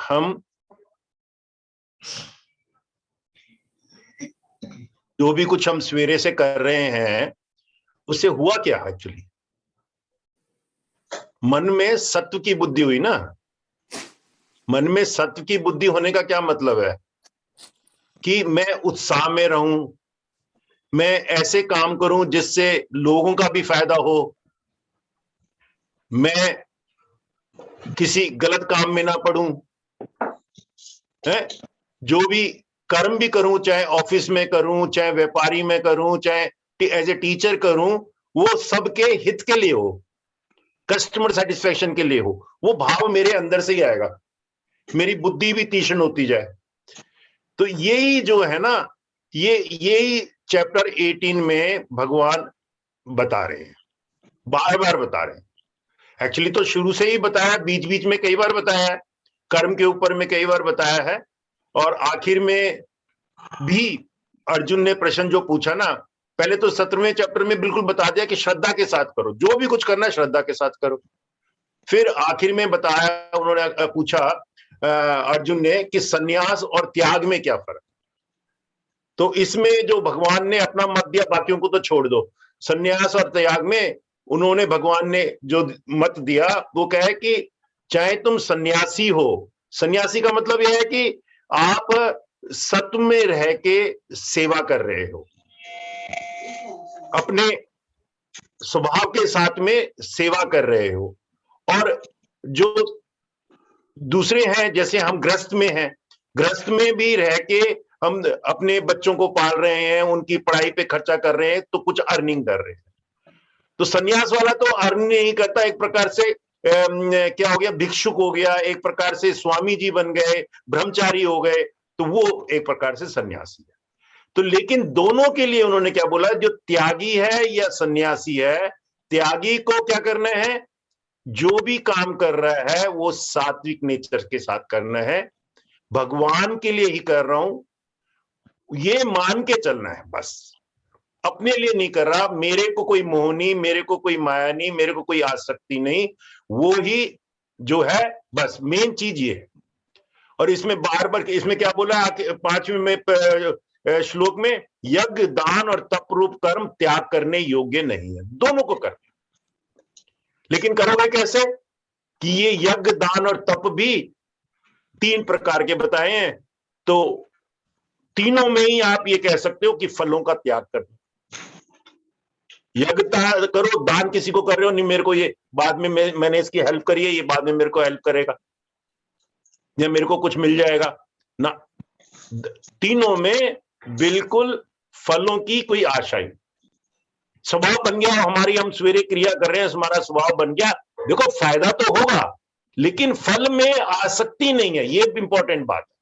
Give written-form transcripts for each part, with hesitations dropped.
हम जो भी कुछ हम सवेरे से कर रहे हैं उससे हुआ क्या एक्चुअली? मन में सत्व की बुद्धि हुई ना। मन में सत्व की बुद्धि होने का क्या मतलब है? कि मैं उत्साह में रहूं, मैं ऐसे काम करूं जिससे लोगों का भी फायदा हो, मैं किसी गलत काम में ना पड़ूं, है? जो भी कर्म भी करूं, चाहे ऑफिस में करूं, चाहे व्यापारी में करूं, चाहे एज ए टीचर करूं, वो सबके हित के लिए हो, कस्टमर सेटिस्फेक्शन के लिए हो। वो भाव मेरे अंदर से ही आएगा, मेरी बुद्धि भी तीक्ष्ण होती जाए। तो यही जो है ना, यही चैप्टर 18 में भगवान बता रहे हैं, बार बार बता रहे हैं। एक्चुअली तो शुरू से ही बताया, बीच बीच में कई बार बताया है, कर्म के ऊपर में कई बार बताया है, और आखिर में भी अर्जुन ने प्रश्न जो पूछा ना, पहले तो 17वें चैप्टर में बिल्कुल बता दिया कि श्रद्धा के साथ करो, जो भी कुछ करना है श्रद्धा के साथ करो। फिर आखिर में बताया, उन्होंने पूछा अर्जुन ने कि सन्यास और त्याग में क्या फर्क। तो इसमें जो भगवान ने अपना मत दिया, बाकियों को तो छोड़ दो, सन्यास और त्याग में उन्होंने, भगवान ने जो मत दिया वो क्या है कि चाहे तुम सन्यासी हो, सन्यासी का मतलब यह है कि आप सत्व में रह के सेवा कर रहे हो, अपने स्वभाव के साथ में सेवा कर रहे हो। और जो दूसरे हैं, जैसे हम गृहस्थ में हैं, गृहस्थ में भी रह के हम अपने बच्चों को पाल रहे हैं, उनकी पढ़ाई पे खर्चा कर रहे हैं, तो कुछ अर्निंग कर रहे हैं। तो सन्यास वाला तो अर्न नहीं करता, एक प्रकार से क्या हो गया, भिक्षुक हो गया, एक प्रकार से स्वामी जी बन गए, ब्रह्मचारी हो गए, तो वो एक प्रकार से सन्यासी है। तो लेकिन दोनों के लिए उन्होंने क्या बोला, जो त्यागी है या सन्यासी है, त्यागी को क्या करना है, जो भी काम कर रहा है वो सात्विक नेचर के साथ करना है, भगवान के लिए ही कर रहा हूं ये मान के चलना है, बस अपने लिए नहीं कर रहा, मेरे को कोई मोह नहीं, मेरे को कोई माया नहीं, मेरे को कोई आसक्ति नहीं, वो ही जो है, बस मेन चीज ये है। और इसमें बार बार इसमें क्या बोला 5वें में श्लोक में, यज्ञ दान और तप रूप कर्म त्याग करने योग्य नहीं है, दोनों को कर। लेकिन करोगे कैसे कि ये यज्ञ दान और तप भी 3 प्रकार के बताए हैं, तो तीनों में ही आप ये कह सकते हो कि फलों का त्याग कर दो। यज्ञ करो, दान किसी को कर रहे हो, नहीं मेरे को ये बाद में मैंने इसकी हेल्प करी है, ये बाद में मेरे को हेल्प करेगा या मेरे को कुछ मिल जाएगा ना, तीनों में बिल्कुल फलों की कोई आशा ही। स्वभाव बन गया हमारी, हम सवेरे क्रिया कर रहे हैं, हमारा स्वभाव बन गया, देखो फायदा तो होगा लेकिन फल में आसक्ति नहीं है, ये इंपॉर्टेंट बात है।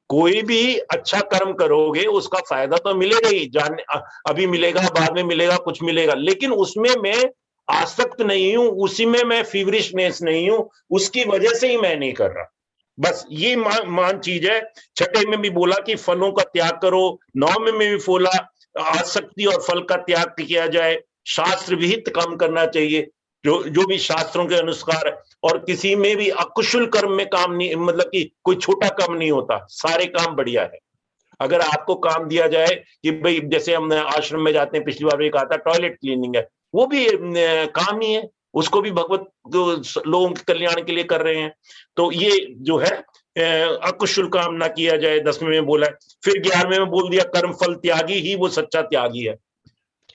कोई भी अच्छा कर्म करोगे उसका फायदा तो मिलेगा ही, अभी मिलेगा, बाद में मिलेगा, कुछ मिलेगा, लेकिन उसमें मैं आसक्त नहीं हूं, उसी में मैं फीवरिशनेस नहीं हूं, उसकी वजह से ही मैं नहीं कर रहा, बस ये मान चीज है। 6 में भी बोला कि फलों का त्याग करो, 9 में भी बोला आसक्ति और फल का त्याग किया जाए, शास्त्र विहित काम करना चाहिए, जो भी शास्त्रों के अनुसार, और किसी में भी अकुशल कर्म में काम नहीं, मतलब कि कोई छोटा काम नहीं होता, सारे काम बढ़िया है। अगर आपको काम दिया जाए कि भाई जैसे हम आश्रम में जाते हैं, पिछली बार भी कहा था टॉयलेट क्लीनिंग है, वो भी काम ही है, उसको भी भगवत लोगों के कल्याण के लिए कर रहे हैं। तो ये जो है अकुशल काम ना किया जाए, 10वें में बोला है। फिर 11वें में बोल दिया कर्म फल त्यागी ही वो सच्चा त्यागी है।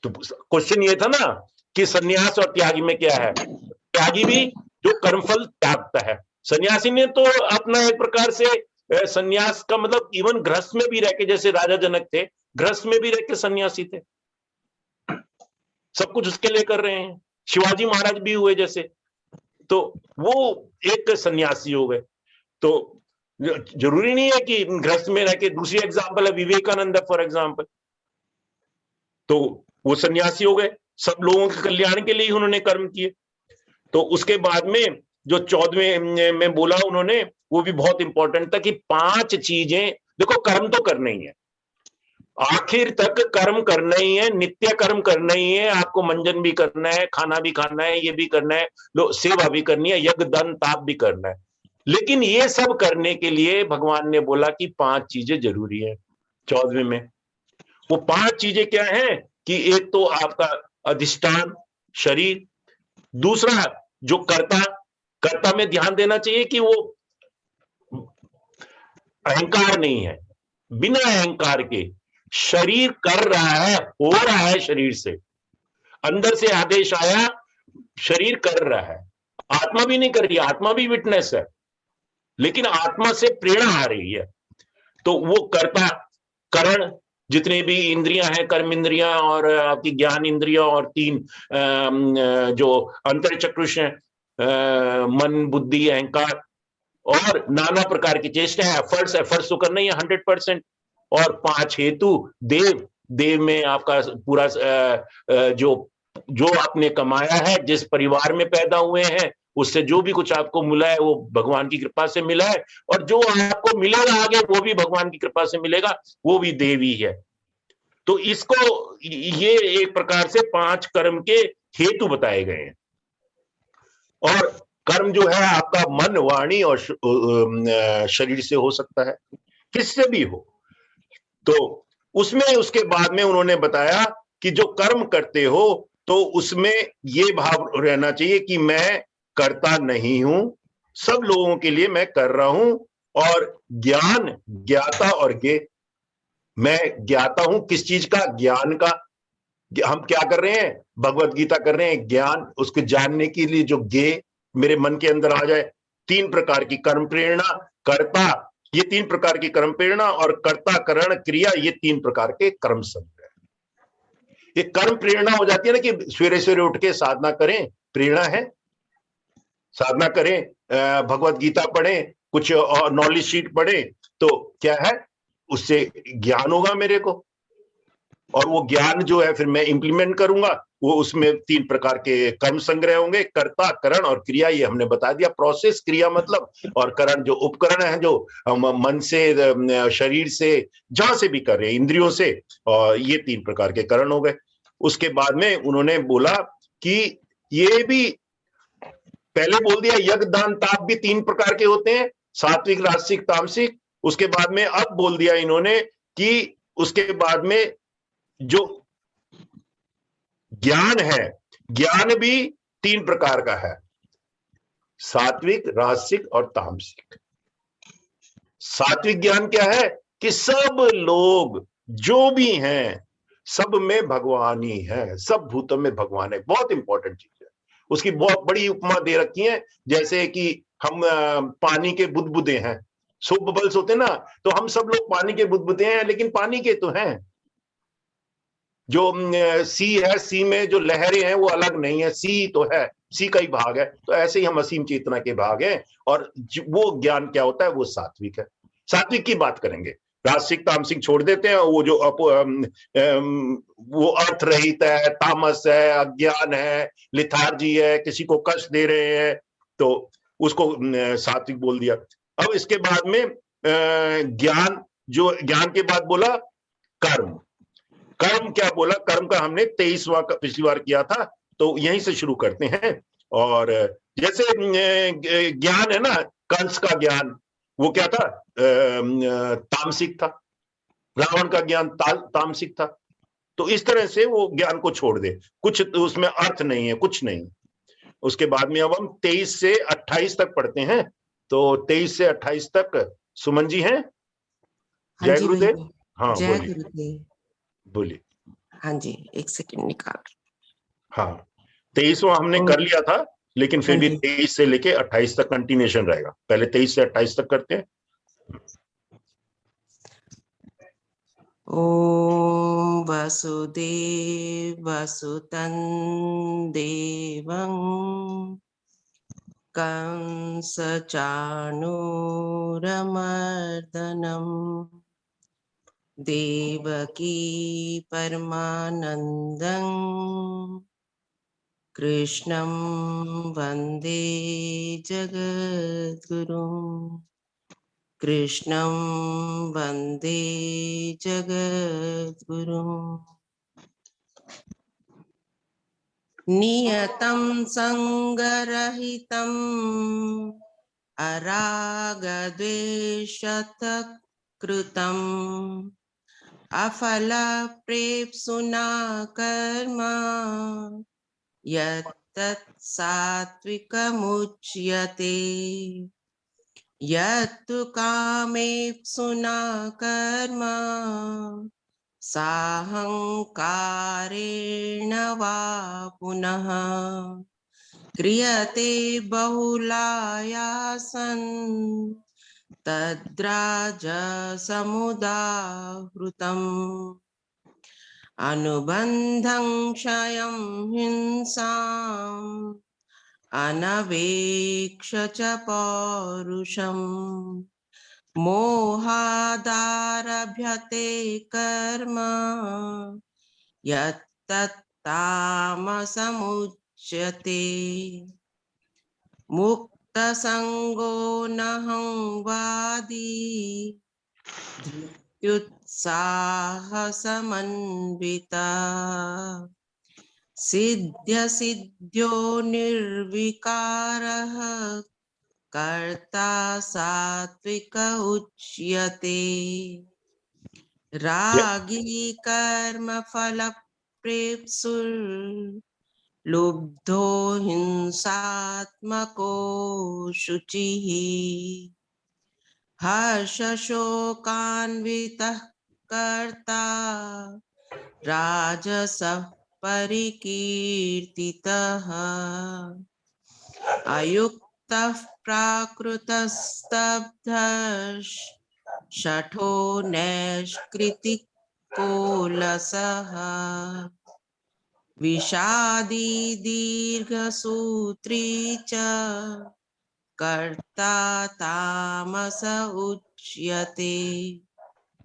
तो क्वेश्चन ये था ना कि सन्यास और त्यागी में क्या है, त्यागी भी जो कर्मफल त्यागता है, सन्यासी ने तो अपना एक प्रकार से सन्यास का मतलब इवन गृहस्थ में भी रह के, जैसे राजा जनक थे, गृहस्थ में भी रह के सन्यासी थे, सब कुछ उसके लिए कर रहे हैं, शिवाजी महाराज भी हुए जैसे, तो वो एक सन्यासी हो गए। तो जरूरी नहीं है कि गृहस्थ में रह के, दूसरी एग्जाम्पल है विवेकानंद फॉर एग्जाम्पल, तो वो सन्यासी हो गए, सब लोगों के कल्याण के लिए ही उन्होंने कर्म किए। तो उसके बाद में जो 14वें में बोला उन्होंने, वो भी बहुत इंपॉर्टेंट था कि 5 चीजें, देखो कर्म तो करना ही है, आखिर तक कर्म करना ही है, नित्य कर्म करना ही है, आपको मंजन भी करना है, खाना भी खाना है, ये भी करना है, सेवा भी करनी है, यज्ञ दान ताप भी करना है, लेकिन ये सब करने के लिए भगवान ने बोला कि 5 चीजें जरूरी है 14वें में। वो 5 चीजें क्या हैं कि एक तो आपका अधिष्ठान शरीर, दूसरा जो कर्ता, कर्ता में ध्यान देना चाहिए कि वो अहंकार नहीं है, बिना अहंकार के शरीर कर रहा है, हो रहा है शरीर से, अंदर से आदेश आया, शरीर कर रहा है, आत्मा भी नहीं कर रही, आत्मा भी विटनेस है, लेकिन आत्मा से प्रेरणा आ रही है। तो वो कर्ता करण, जितने भी इंद्रियां हैं, कर्म इंद्रियां और आपकी ज्ञान इंद्रियां और 3 जो अंतर चक्रुष हैं, मन बुद्धि अहंकार और नाना प्रकार की चेष्टा है, एफर्ट्स एफर्ट्स तो करना ही है 100%। और 5 हेतु, देव, देव में आपका पूरा जो जो आपने कमाया है, जिस परिवार में पैदा हुए हैं, उससे जो भी कुछ आपको मिला है वो भगवान की कृपा से मिला है, और जो आपको मिलेगा आगे वो भी भगवान की कृपा से मिलेगा, वो भी देव ही है। तो इसको ये एक प्रकार से 5 कर्म के हेतु बताए गए हैं। और कर्म जो है आपका मन वाणी और शरीर से हो सकता है, किससे भी हो। तो उसमें उसके बाद में उन्होंने बताया कि जो कर्म करते हो तो उसमें ये भाव रहना चाहिए कि मैं करता नहीं हूं, सब लोगों के लिए मैं कर रहा हूं। और ज्ञान, ज्ञाता और ज्ञे, मैं ज्ञाता हूं किस चीज का, ज्ञान का। हम क्या कर रहे हैं, भगवत गीता कर रहे हैं, ज्ञान, उसको जानने के लिए जो ज्ञे मेरे मन के अंदर आ जाए। 3 प्रकार की कर्म प्रेरणा, कर्ता, ये 3 प्रकार की कर्म प्रेरणा, और कर्ता करण क्रिया, ये 3 प्रकार के कर्म संग्रह। ये कर्म प्रेरणा हो जाती है ना कि सवेरे सवेरे उठ के साधना करें, प्रेरणा है, साधना करें, भगवत गीता पढ़ें, कुछ और नॉलेज शीट पढ़ें, तो क्या है, उससे ज्ञान होगा मेरे को, और वो ज्ञान जो है फिर मैं इंप्लीमेंट करूंगा। वो उसमें 3 प्रकार के कर्म संग्रह होंगे, कर्ता करण और क्रिया, ये हमने बता दिया। प्रोसेस, क्रिया मतलब, और करण जो उपकरण है, जो हम मन से, शरीर से, जहां से भी कर रहे हैं, इंद्रियों से, और ये 3 प्रकार के करण हो गए। उसके बाद में उन्होंने बोला कि ये भी पहले बोल दिया, यज्ञ दान ताप भी 3 प्रकार के होते हैं, सात्विक राजसिक तामसिक। उसके बाद में अब बोल दिया इन्होंने कि उसके बाद में जो ज्ञान है, ज्ञान भी 3 प्रकार का है, सात्विक राजसिक और तामसिक। सात्विक ज्ञान क्या है कि सब लोग जो भी हैं, सब में भगवान ही है, सब भूतों में भगवान है। बहुत इंपॉर्टेंट चीज है। उसकी बहुत बड़ी उपमा दे रखी है, जैसे कि हम पानी के बुदबुदे हैं, सोप बबल्स होते हैं ना, तो हम सब लोग पानी के बुदबुदे हैं, लेकिन पानी के तो हैं। जो सी है, सी में जो लहरें हैं वो अलग नहीं है, सी तो है, सी का ही भाग है। तो ऐसे ही हम असीम चेतना के भाग हैं, और वो ज्ञान क्या होता है, वो सात्विक है। सात्विक की बात करेंगे, राजसिक तामसिक छोड़ देते हैं। वो जो वो अर्थ रहित है, तामस है, अज्ञान है, लिथार्जी है, किसी को कष्ट दे रहे हैं, तो उसको सात्विक बोल दिया। अब इसके बाद में ज्ञान, जो ज्ञान के बाद बोला कर्म। कर्म क्या बोला, कर्म का हमने 23वां पिछली बार किया था, तो यहीं से शुरू करते हैं। और जैसे ज्ञान है ना, कंस का ज्ञान, वो क्या था, तामसिक था। रावण का ज्ञान तामसिक था। तो इस तरह से वो ज्ञान को छोड़ दे, कुछ तो उसमें अर्थ नहीं है, कुछ नहीं। उसके बाद में अब हम 23 से 28 तक पढ़ते हैं। तो 23 से 28 तक सुमन जी हैं। हाँ जय जी गुरुदेव। भैया, हाँ जय बोलिए, गुरुदेव। बोलिए। हाँ जी, एक सेकंड निकाल। हाँ, 23वां हमने कर लिया था, लेकिन हाँ फिर भी जी। 23 से लेके 28 तक कंटिन्यूएशन रहेगा। पहले 23 से 28 तक करते हैं। ओम वसुदेव वसुतं देवं कंस चाणूरमर्दनम् देवकी परमानन्दं कृष्णं वन्दे जगद्गुरुम् कृष्णं वन्दे जगद्गुरुम् नियतं सङ्गरहितम् अरागद्वेषत कृतम् अफलप्रेप्सुना कर्म यत्तत् सात्विकमुच्यते। यत्तु कामेप्सुना कर्म साहंकारेण वा पुनः क्रियते बहुलायासन् तद्राजसमुदाहृतम्। अनुबन्धं क्षयं हिंसाम् अनवेक्ष च पौरुषम् मोहादारभ्यते कर्म यत्तत्तामसमुच्यते। मुक्तसङ्गो नहं वादी धृत्युत्साहसमन्विता सिद्ध्यसिद्ध्यो निर्विकारः कर्ता सात्विक उच्यते। रागी कर्म फल प्रेप्सुर्लुब्धो हिंसात्मको शुचिः हर्षशोकान्वितः कर्ता राजसः परिकीर्तितः अयुक्तः प्राकृतस्तब्धः शठो नैष्कृतिकोलसः विषादी दीर्घसूत्री च कर्ता तामस उच्यते।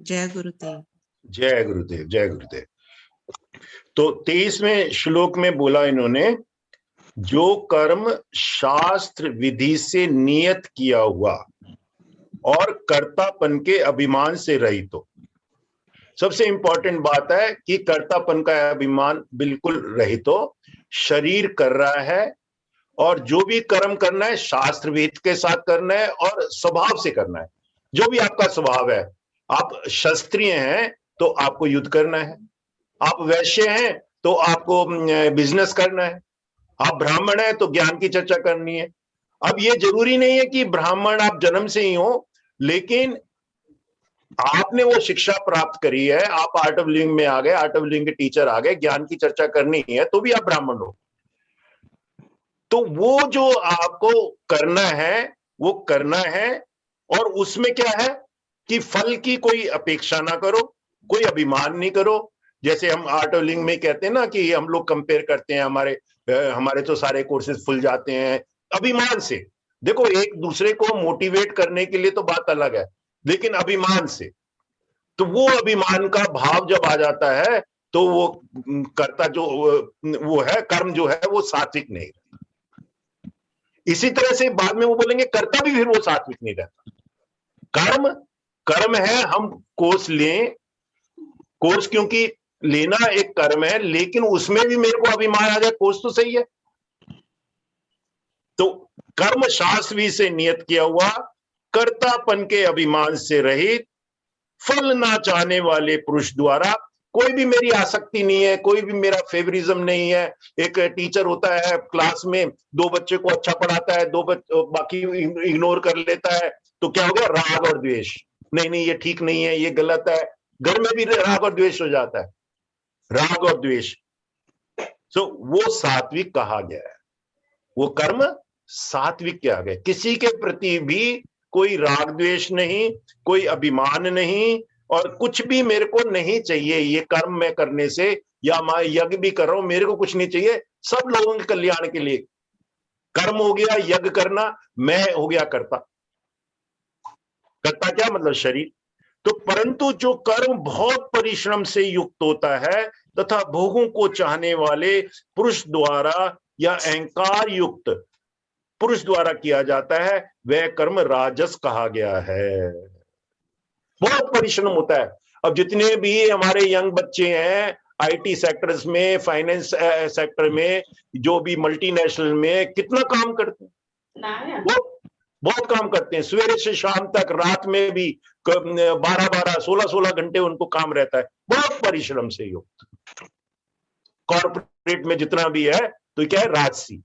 जय गुरुदेव। जय गुरुदेव, जय गुरुदेव। तो 23वें श्लोक में बोला इन्होंने, जो कर्म शास्त्र विधि से नियत किया हुआ और कर्तापन के अभिमान से रहित हो। सबसे इंपॉर्टेंट बात है कि कर्तापन का अभिमान बिल्कुल रहित हो, शरीर कर रहा है और जो भी कर्म करना है शास्त्र विहित के साथ करना है और स्वभाव से करना है। जो भी आपका स्वभाव है, आप क्षत्रिय हैं तो आपको युद्ध करना है, आप वैश्य हैं तो आपको बिजनेस करना है, आप ब्राह्मण हैं तो ज्ञान की चर्चा करनी है। अब ये जरूरी नहीं है कि ब्राह्मण आप जन्म से ही हो, लेकिन आपने वो शिक्षा प्राप्त करी है, आप आर्ट ऑफ लिविंग में आ गए, आर्ट ऑफ लिविंग के टीचर आ गए, ज्ञान की चर्चा करनी है तो भी आप ब्राह्मण हो। तो वो जो आपको करना है वो करना है, और उसमें क्या है कि फल की कोई अपेक्षा ना करो, कोई अभिमान नहीं करो। जैसे हम आर्ट ऑफ लिविंग में कहते हैं ना कि हम लोग कंपेयर करते हैं, हमारे तो सारे कोर्सेज खुल जाते हैं, अभिमान से। देखो, एक दूसरे को मोटिवेट करने के लिए तो बात अलग है, लेकिन अभिमान से, तो वो अभिमान का भाव जब आ जाता है तो वो कर्ता जो वो है, कर्म जो है वो सात्विक नहीं रहता। इसी तरह से बाद में वो बोलेंगे कर्ता भी फिर वो सात्विक नहीं रहता। कर्म है, हम कोर्स लें, कोर्स क्योंकि लेना एक कर्म है, लेकिन उसमें भी मेरे को अभिमान आ जाए, कोर्स तो सही है। तो कर्म शास्त्र से नियत किया हुआ, कर्तापन के अभिमान से रहित, फल ना चाहने वाले पुरुष द्वारा, कोई भी मेरी आसक्ति नहीं है, कोई भी मेरा फेवरिज्म नहीं है। एक टीचर होता है क्लास में, 2 बच्चे को अच्छा पढ़ाता है, 2 बाकी इग्नोर कर लेता है, तो क्या हो गया? राग और द्वेष। नहीं, ये ठीक नहीं है, ये गलत है। घर में भी राग और द्वेष हो जाता है, राग और द्वेष। तो वो सात्विक कहा गया है, वो कर्म सात्विक किया गया। किसी के प्रति भी कोई राग द्वेष नहीं, कोई अभिमान नहीं, और कुछ भी मेरे को नहीं चाहिए। ये कर्म मैं करने से, या मैं यज्ञ भी कर रहा हूं, मेरे को कुछ नहीं चाहिए, सब लोगों के कल्याण के लिए। कर्म हो गया यज्ञ करना, मैं हो गया कर्ता। कर्ता क्या मतलब? शरीर। तो परंतु जो कर्म बहुत परिश्रम से युक्त होता है तथा भोगों को चाहने वाले पुरुष द्वारा या अहंकार युक्त पुरुष द्वारा किया जाता है, वह कर्म राजस कहा गया है। बहुत परिश्रम होता है। अब जितने भी हमारे यंग बच्चे हैं आईटी सेक्टर्स में, फाइनेंस सेक्टर में, जो भी मल्टीनेशनल में कितना काम करते हैं, वो बहुत काम करते हैं, सवेरे से शाम तक, रात में भी 12-12, 16-16 घंटे उनको काम रहता है, बहुत परिश्रम से युक्त। कॉर्पोरेट में जितना भी है तो क्या है, राजसी।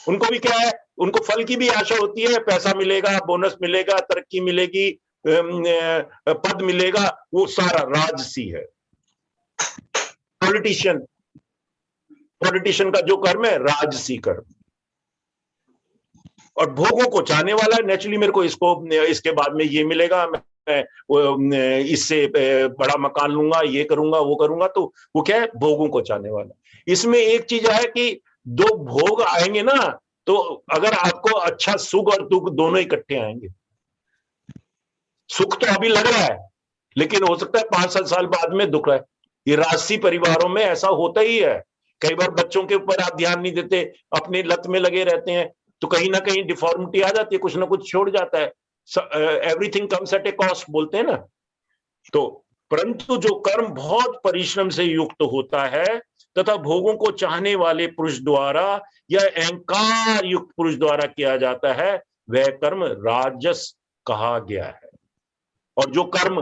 उनको भी क्या है, उनको फल की भी आशा होती है, पैसा मिलेगा, बोनस मिलेगा, तरक्की मिलेगी, पद मिलेगा, वो सारा राजसी है। पॉलिटिशियन का जो कर्म है, राजसी कर्म। और भोगों को चाहने वाला, नेचुरली मेरे को इसके बाद में ये मिलेगा, मैं इससे बड़ा मकान लूंगा, ये करूंगा, वो करूंगा, तो वो क्या है, भोगों को चाहने वाला। इसमें एक चीज है कि दो भोग आएंगे ना, तो अगर आपको अच्छा सुख और दुख दोनों इकट्ठे आएंगे। सुख तो अभी लग रहा है, लेकिन हो सकता है 5-7 साल बाद में दुख है। ये राजसी परिवारों में ऐसा होता ही है। कई बार बच्चों के ऊपर आप ध्यान नहीं देते, अपनी लत में लगे रहते हैं, तो कहीं ना कहीं डिफॉर्मिटी आ जाती है, कुछ ना कुछ छोड़ जाता है। Everything comes at A cost बोलते हैं ना। तो परंतु जो कर्म बहुत परिश्रम से युक्त होता है तथा भोगों को चाहने वाले पुरुष द्वारा या अहंकार युक्त पुरुष द्वारा किया जाता है, वह कर्म राजस कहा गया है। और जो कर्म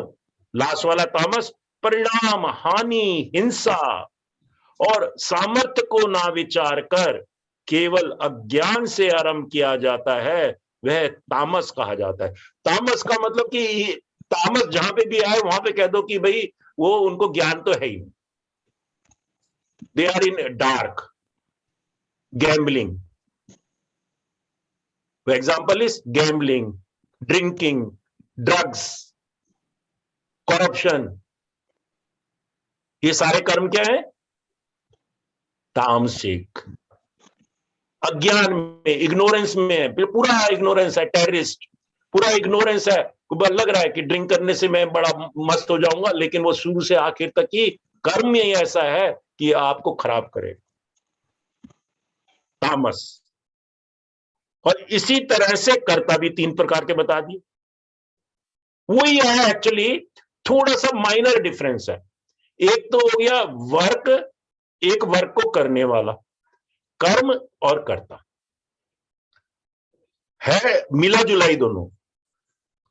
लास्ट वाला तामस, परिणाम, हानि, हिंसा और सामर्थ्य को ना विचार कर केवल अज्ञान से आरंभ किया जाता है, वह तामस कहा जाता है। तामस का मतलब कि तामस जहां पे भी आए वहां पे कह दो कि भाई वो उनको ज्ञान तो है ही, they are in dark, gambling. Example is gambling, drinking, drugs, corruption. ये सारे कर्म क्या है, तामसिक। अज्ञान में, इग्नोरेंस में, पूरा इग्नोरेंस है, टेररिस्ट, पूरा इग्नोरेंस है। लग रहा है कि ड्रिंक करने से मैं बड़ा मस्त हो जाऊंगा, लेकिन वो शुरू से आखिर तक ही कर्म ही ऐसा है कि आपको खराब करे, तामस। और इसी तरह से कर्ता भी 3 प्रकार के बता दिए। वही है एक्चुअली, थोड़ा सा माइनर डिफरेंस है। एक तो हो गया वर्क, एक वर्क को करने वाला, कर्म और कर्ता है मिला जुलाई दोनों।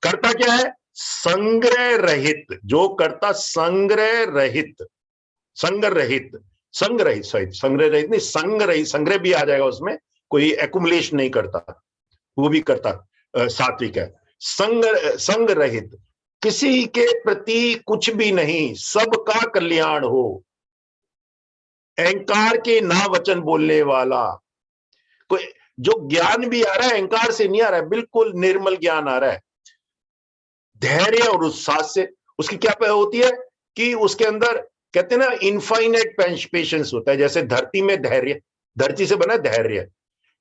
कर्ता क्या है, संग्रह रहित। जो कर्ता संग्रह रहित, संग्रह रहित, संग्रह रहित नहीं, संग्रह भी आ जाएगा उसमें, कोई एक्युमुलेशन नहीं करता, वो भी कर्ता सात्विक है। संग रहित, किसी के प्रति कुछ भी नहीं, सबका कल्याण हो। अहंकार के ना वचन बोलने वाला, कोई जो ज्ञान भी आ रहा है अहंकार से नहीं आ रहा है, बिल्कुल निर्मल ज्ञान आ रहा है, धैर्य और उत्साह से। उसकी क्या होती है कि उसके अंदर कहते हैं ना, इनफाइनाइट पेशेंस होता है। जैसे धरती में धैर्य, धरती से बना धैर्य,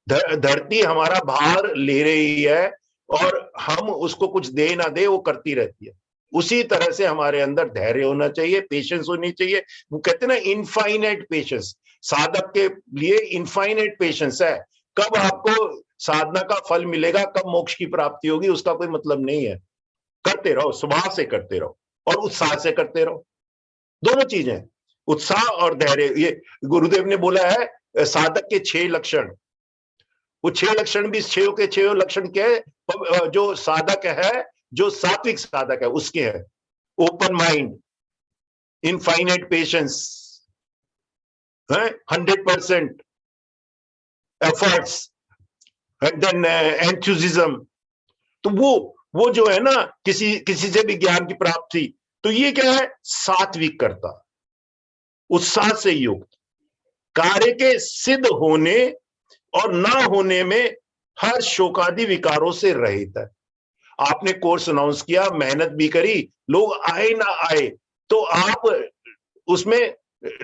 धरती हमारा भार ले रही है और हम उसको कुछ दे ना दे, वो करती रहती है। उसी तरह से हमारे अंदर धैर्य होना चाहिए, पेशेंस होनी चाहिए। वो कहते हैं ना, इनफाइनाइट पेशेंस। साधक के लिए इनफाइनाइट पेशेंस है। कब आपको साधना का फल मिलेगा, कब मोक्ष की प्राप्ति होगी, उसका कोई मतलब नहीं है। करते रहो, स्वभाव से करते रहो और उत्साह से करते रहो। दोनों चीजें, उत्साह और धैर्य। ये गुरुदेव ने बोला है साधक के 6 लक्षण। वो 6 लक्षण भी, 6 के 6 लक्षण क्या है, जो साधक है, जो सात्विक साधक है उसके है। Open mind, infinite patience, 100% efforts, and then enthusiasm. तो वो जो है ना, किसी से भी ज्ञान की प्राप्ति, तो ये क्या है, सात्विक कर्ता, उत्साह से युक्त, कार्य के सिद्ध होने और ना होने में हर शोकादि विकारों से रहित है। आपने कोर्स अनाउंस किया, मेहनत भी करी, लोग आए ना आए, तो आप उसमें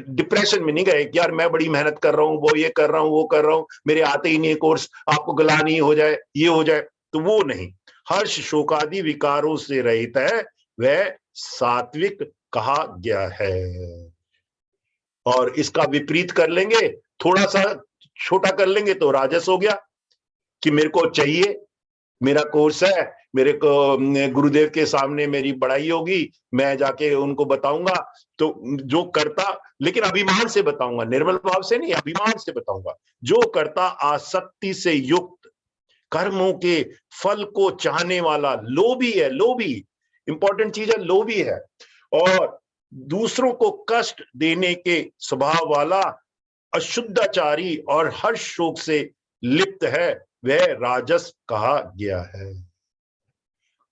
डिप्रेशन में नहीं गए कि यार मैं बड़ी मेहनत कर रहा हूं, वो ये कर रहा हूं, वो कर रहा हूं, मेरे आते ही नहीं कोर्स, आपको गलानी हो जाए, ये हो जाए, तो वो नहीं। हर्ष शोकादि विकारों से रहित है, वह सात्विक कहा गया है। और इसका विपरीत कर लेंगे, थोड़ा सा छोटा कर लेंगे तो राजस हो गया, कि मेरे को चाहिए, मेरा कोर्स है, मेरे को गुरुदेव के सामने मेरी बड़ाई होगी, मैं जाके उनको बताऊंगा, तो जो करता, लेकिन अभिमान से बताऊंगा, निर्मल भाव से नहीं, अभिमान से बताऊंगा। जो करता आसक्ति से युक्त कर्मों के फल को चाहने वाला लोभी है, लोभी इंपॉर्टेंट चीज है, लोभी है, और दूसरों को कष्ट देने के स्वभाव वाला, अशुद्धाचारी और हर शोक से लिप्त है, वह राजस कहा गया है।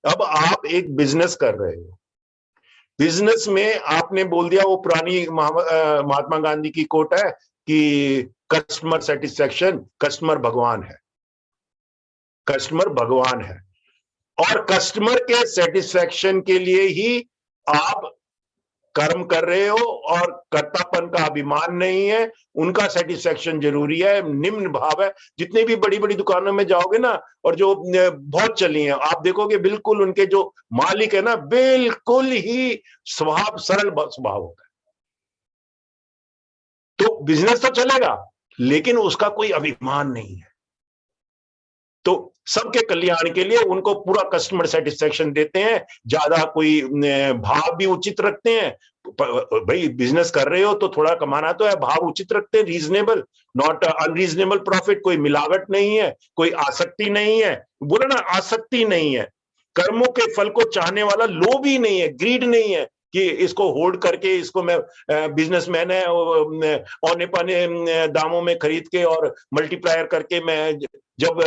अब आप एक बिजनेस कर रहे हो, बिजनेस में आपने बोल दिया, वो पुरानी महात्मा गांधी की कोट है कि कस्टमर सेटिस्फेक्शन, कस्टमर भगवान है, कस्टमर भगवान है, और कस्टमर के सेटिस्फेक्शन के लिए ही आप कर्म कर रहे हो, और कर्तापन का अभिमान नहीं है, उनका सेटिस्फेक्शन जरूरी है, निम्न भाव है। जितनी भी बड़ी बड़ी दुकानों में जाओगे ना, और जो बहुत चली हैं, आप देखोगे बिल्कुल उनके जो मालिक है ना, बिल्कुल ही स्वभाव सरल स्वभाव होता है। तो बिजनेस तो चलेगा, लेकिन उसका कोई अभिमान नहीं है। तो सबके कल्याण के लिए उनको पूरा कस्टमर सेटिस्फेक्शन देते हैं, ज्यादा कोई भाव भी उचित रखते हैं। भाई बिजनेस कर रहे हो तो थोड़ा कमाना तो है, भाव उचित रखते हैं, रीजनेबल, नॉट अनरीजनेबल प्रॉफिट, कोई मिलावट नहीं है, कोई आसक्ति नहीं है, बोला ना आसक्ति नहीं है, कर्मों के फल को चाहने वाला लोभी नहीं है, ग्रीड नहीं है कि इसको होल्ड करके, इसको मैं बिजनेसमैन है, औने पाने दामों में खरीद के और मल्टीप्लायर करके मैं, जब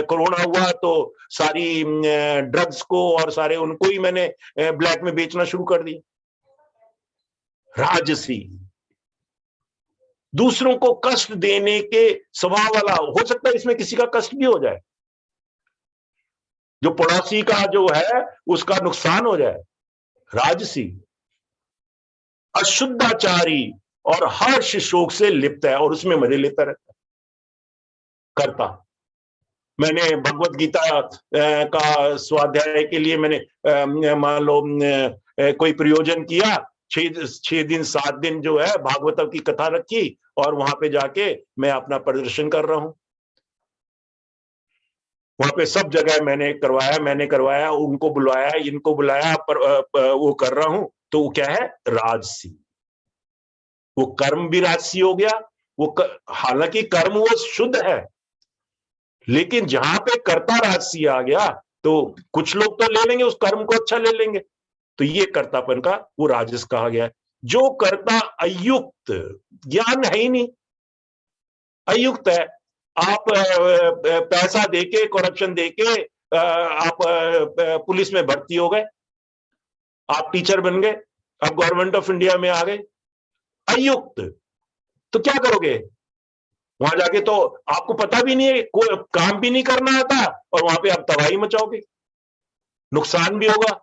कोरोना हुआ तो सारी ड्रग्स को और सारे उनको ही मैंने ब्लैक में बेचना शुरू कर दिया। राजसी, दूसरों को कष्ट देने के स्वभाव वाला, हो सकता है इसमें किसी का कष्ट भी हो जाए, जो पड़ोसी का जो है उसका नुकसान हो जाए। राजसी, अशुद्धाचारी और हर्ष शोक से लिप्त है, और उसमें मजे लेता रहता है। करता, मैंने भगवत गीता का स्वाध्याय के लिए मैंने मान लो कोई प्रयोजन किया, 6 दिन 7 दिन जो है भागवतम की कथा रखी, और वहां पे जाके मैं अपना प्रदर्शन कर रहा हूं। वहां पे सब जगह मैंने करवाया, उनको बुलाया, इनको बुलाया, पर वो कर रहा हूं। तो वो क्या है? राजसी। वो कर्म भी राजसी हो गया। वो हालांकि कर्म वो शुद्ध है, लेकिन जहां पे कर्ता राजसी आ गया, तो कुछ लोग तो ले लेंगे उस कर्म को, अच्छा ले लेंगे, तो ये कर्तापन का वो राजस कहा गया है। जो कर्ता अयुक्त, ज्ञान है ही नहीं, अयुक्त है, आप पैसा देके, करप्शन देके आप पुलिस में भर्ती हो गए, आप टीचर बन गए, आप गवर्नमेंट ऑफ इंडिया में आ गए, अयुक्त, तो क्या करोगे? वहां जाके तो आपको पता भी नहीं है, कोई काम भी नहीं करना आता, और वहां पे आप तबाही मचाओगे, नुकसान भी होगा,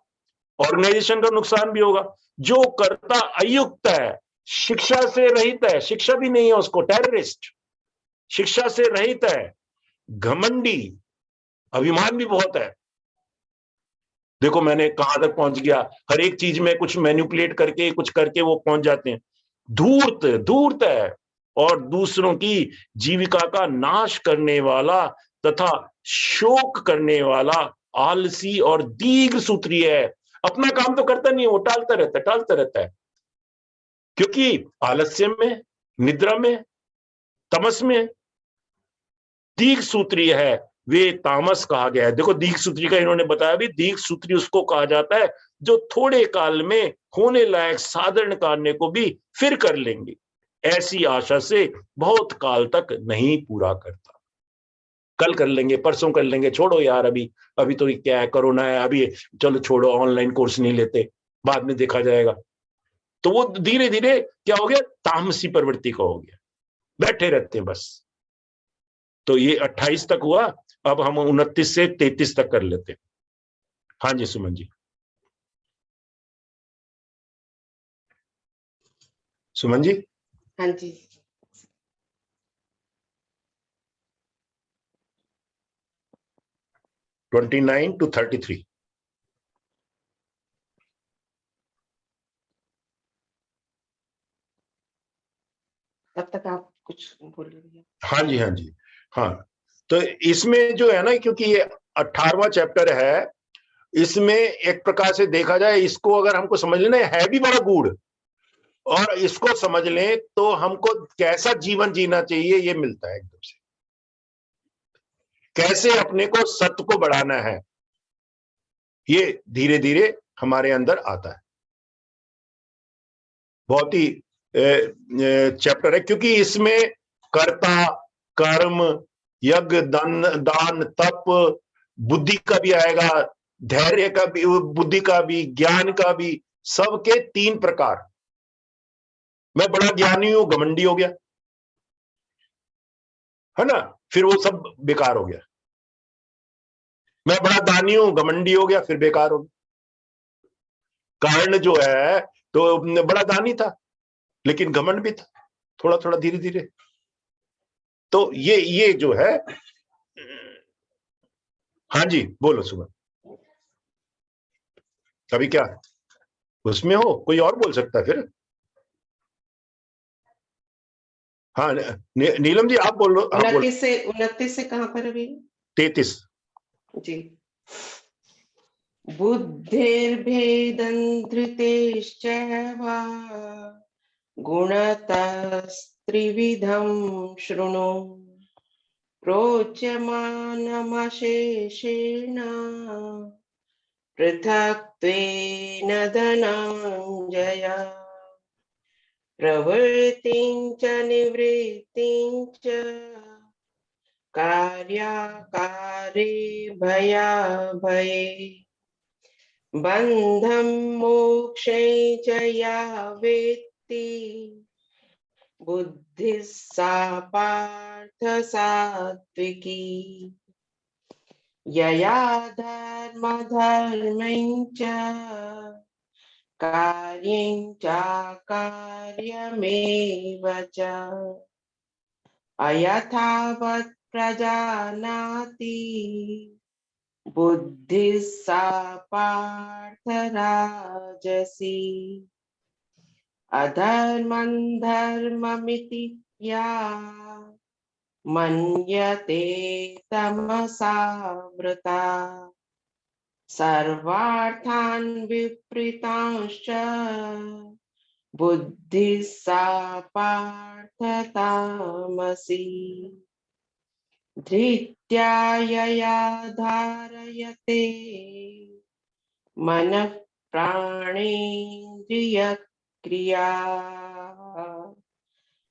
ऑर्गेनाइजेशन का नुकसान भी होगा। जो कर्ता अयुक्त है, शिक्षा से रहित है, शिक्षा भी नहीं है उसको, टेररिस्ट, शिक्षा से रहित है, घमंडी, अभिमान भी बहुत है। देखो मैंने कहां तक पहुंच गया, हर एक चीज में कुछ मैनिपुलेट करके, कुछ करके वो पहुंच जाते हैं। धूर्त, धूर्त है, और दूसरों की जीविका का नाश करने वाला तथा शोक करने वाला, आलसी और दीर्घ सूत्री है। अपना काम तो करता नहीं है, वो टालता रहता है, क्योंकि आलस्य में, निद्रा में, तमस में दीर्घ सूत्री है, वे तामस कहा गया है। देखो दीर्घ सूत्री का इन्होंने बताया भी, दीर्घ सूत्री उसको कहा जाता है जो थोड़े काल में होने लायक साधारण कार्य को भी फिर कर लेंगे, ऐसी आशा से बहुत काल तक नहीं पूरा करता। कल कर लेंगे, परसों कर लेंगे, छोड़ो यार, अभी तो क्या है, कोरोना है, अभी चलो छोड़ो, ऑनलाइन कोर्स नहीं लेते, बाद में देखा जाएगा। तो वो धीरे धीरे क्या हो गया? तामसी प्रवृत्ति का हो गया, बैठे रहते हैं बस। तो ये 28 तक हुआ, अब हम 29 से 33 तक कर लेते हैं। हाँ जी सुमन जी। सुमन जी। हाँ जी। Twenty 29 to 33। तब तक आप कुछ बोलिए। हाँ जी, हाँ जी, हाँ। तो इसमें जो है ना, क्योंकि ये 18वां चैप्टर है, इसमें एक प्रकार से देखा जाए, इसको अगर हमको समझ लेना है भी बड़ा गूढ़, और इसको समझ लें तो हमको कैसा जीवन जीना चाहिए ये मिलता है एकदम से। कैसे अपने को सत्य को बढ़ाना है, ये धीरे धीरे हमारे अंदर आता है। बहुत ही चैप्टर है, क्योंकि इसमें कर्ता, कर्म, यज्ञ, दान, तप, बुद्धि का भी आएगा, धैर्य का भी, बुद्धि का भी, ज्ञान का भी, सबके 3 प्रकार। मैं बड़ा ज्ञानी हूं, घमंडी हो गया, है ना, फिर वो सब बेकार हो गया। मैं बड़ा दानी हूं, घमंडी हो गया, फिर बेकार हो गया। कर्ण जो है तो बड़ा दानी था, लेकिन घमंड भी था, थोड़ा थोड़ा धीरे धीरे। तो ये जो है, हाँ जी बोलो सुबह। अभी क्या उसमें हो, कोई और बोल सकता है फिर? हाँ नीलम जी आप बोल लो। हाँ, 29 से कहाँ पर अभी? 33 जी। बुद्धिर्भेदं धृतेश्चैव गुणतस्त्रिविधं शृणु प्रोच्यमानमशेषेण पृथक्त्वेन धनञ्जय प्रवृत्तिं च निवृत्तिं च कार्याकारे भयाभये बन्धं मोक्षे च या वेत्ति बुद्धिः सा पार्थ सात्विकी यया धर्मधर्मं च कार्यं चाकार्यमेव च अयथावत् प्रजानाति बुद्धिः सा पार्थ राजसी अधर्मं धर्ममिति या मन्यते तमसा वृता सर्वार्थान् विपरीतांश्च बुद्धिः सा पार्थ तामसी धृत्या यया धारयते मनः प्राणेन्द्रियक्रिया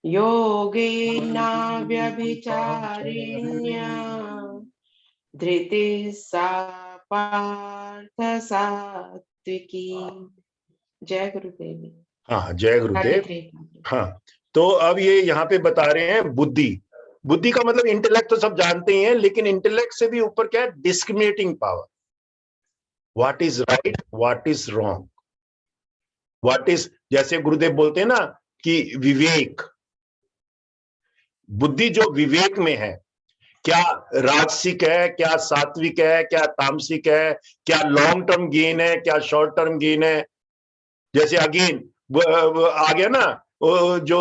योगेनाव्यभिचारिण्या धृतिः सा पार्थ सात्विकी। जय गुरुदेव। हाँ जय गुरुदेव। हाँ तो अब ये यहाँ पे बता रहे हैं बुद्धि। बुद्धि का मतलब इंटेलेक्ट तो सब जानते ही हैं, लेकिन इंटेलेक्ट से भी ऊपर क्या है? Discriminating power. What is right, what is wrong, what is, जैसे गुरुदेव बोलते हैं ना कि विवेक, बुद्धि जो विवेक में है, क्या राजसिक है, क्या सात्विक है, क्या तामसिक है, क्या लॉन्ग टर्म गेन है, क्या शॉर्ट टर्म गेन है। जैसे अगेन आ गया ना, जो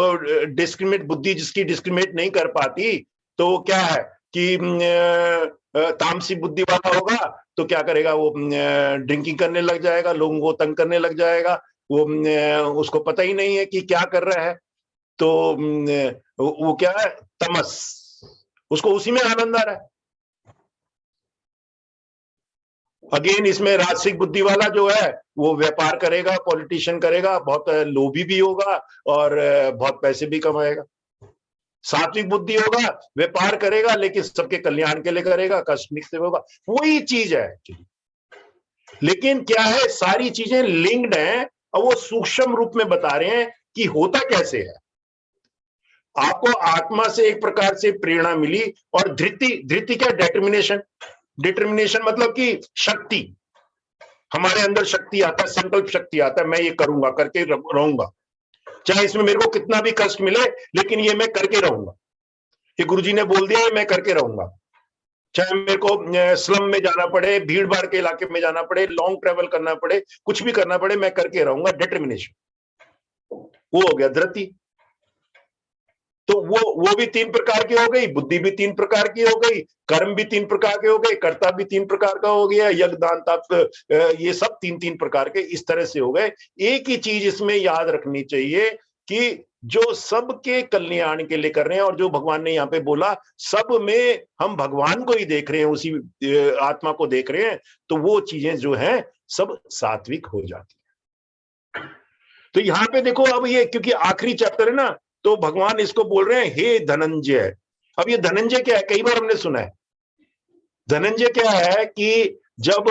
डिस्क्रिमिनेट बुद्धि जिसकी डिस्क्रिमिनेट नहीं कर पाती, तो क्या है कि तामसिक बुद्धि वाला होगा तो क्या करेगा, वो ड्रिंकिंग करने लग जाएगा, लोगों को तंग करने लग जाएगा, वो उसको पता ही नहीं है कि क्या कर रहा है। तो वो क्या है? तमस, उसको उसी में आनंद आ रहा है। अगेन इसमें राजसिक बुद्धि वाला जो है वो व्यापार करेगा, पॉलिटिशियन करेगा, बहुत लोभी भी होगा और बहुत पैसे भी कमाएगा। सात्विक बुद्धि होगा, व्यापार करेगा लेकिन सबके कल्याण के लिए करेगा, कष्ट से होगा। वही चीज है एक्चुअली, लेकिन क्या है, सारी चीजें लिंक्ड हैं और वो सूक्ष्म रूप में बता रहे हैं कि होता कैसे है। आपको आत्मा से एक प्रकार से प्रेरणा मिली, और धृति क्या? डिटर्मिनेशन। डिटर्मिनेशन मतलब कि शक्ति, हमारे अंदर शक्ति आता है, संकल्प शक्ति आता है, मैं ये करूंगा, करके रहूंगा, चाहे इसमें मेरे को कितना भी कष्ट मिले, लेकिन ये मैं करके रहूंगा। ये गुरुजी ने बोल दिया है, मैं करके रहूंगा, चाहे मेरे को स्लम में जाना पड़े, भीड़ भाड़ के इलाके में जाना पड़े, लॉन्ग ट्रेवल करना पड़े, कुछ भी करना पड़े, मैं करके रहूंगा। डिटर्मिनेशन, वो हो गया धृति। तो वो भी 3 प्रकार की हो गई, बुद्धि भी 3 प्रकार की हो गई, कर्म भी 3 प्रकार के हो गए, कर्ता भी 3 प्रकार का हो गया, यज्ञ दान तप, ये सब 3-3 प्रकार के इस तरह से हो गए। एक ही चीज इसमें याद रखनी चाहिए कि जो सबके कल्याण के लिए कर रहे हैं, और जो भगवान ने यहाँ पे बोला सब में हम भगवान को ही देख रहे हैं, उसी आत्मा को देख रहे हैं, तो वो चीजें जो हैं सब सात्विक हो जाती है। तो यहाँ पे देखो, अब ये क्योंकि आखिरी चैप्टर है ना, तो भगवान इसको बोल रहे हैं हे धनंजय। अब ये धनंजय क्या है, कई बार हमने सुना है। धनंजय क्या है कि जब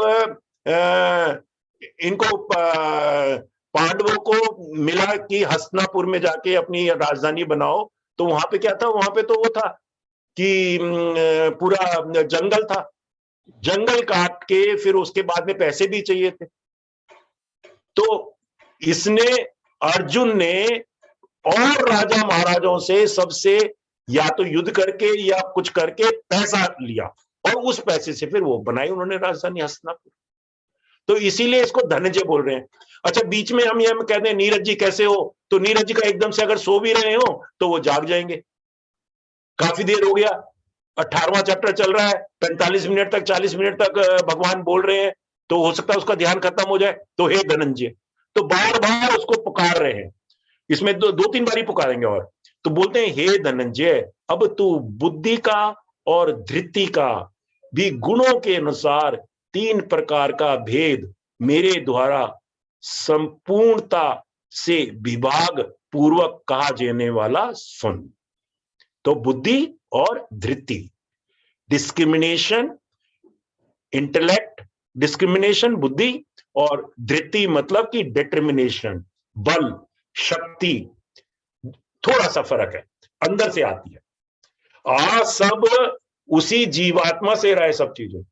इनको पांडवों को मिला कि हस्तिनापुर में जाके अपनी राजधानी बनाओ, तो वहां पे क्या था, वहां पे तो वो था कि पूरा जंगल था, जंगल काट के फिर उसके बाद में पैसे भी चाहिए थे। तो इसने, अर्जुन ने और राजा महाराजों से सबसे या तो युद्ध करके या कुछ करके पैसा लिया, और उस पैसे से फिर वो बनाई उन्होंने राजधानी हस्तिनापुर। तो इसीलिए इसको धनंजय बोल रहे हैं। अच्छा, बीच में हम ये कहते हैं नीरज जी कैसे हो, तो नीरज जी का एकदम से अगर सो भी रहे हो तो वो जाग जाएंगे। काफी देर हो गया, 18वां चैप्टर चल रहा है, 45 मिनट तक 40 मिनट तक भगवान बोल रहे हैं, तो हो सकता है उसका ध्यान खत्म हो जाए। तो हे धनंजय, तो बार बार उसको पुकार रहे हैं, इसमें दो तीन बारी पुकारेंगे। और तो बोलते हैं हे धनंजय, अब तू बुद्धि का और धृति का भी गुणों के अनुसार 3 प्रकार का भेद मेरे द्वारा संपूर्णता से विभाग पूर्वक कहा जाने वाला सुन। तो बुद्धि और धृति, डिस्क्रिमिनेशन, इंटेलेक्ट, डिस्क्रिमिनेशन बुद्धि, और धृति मतलब कि डिटर्मिनेशन, बल, शक्ति। थोड़ा सा फर्क है, अंदर से आती है। सब उसी जीवात्मा से रहा है सब चीजें।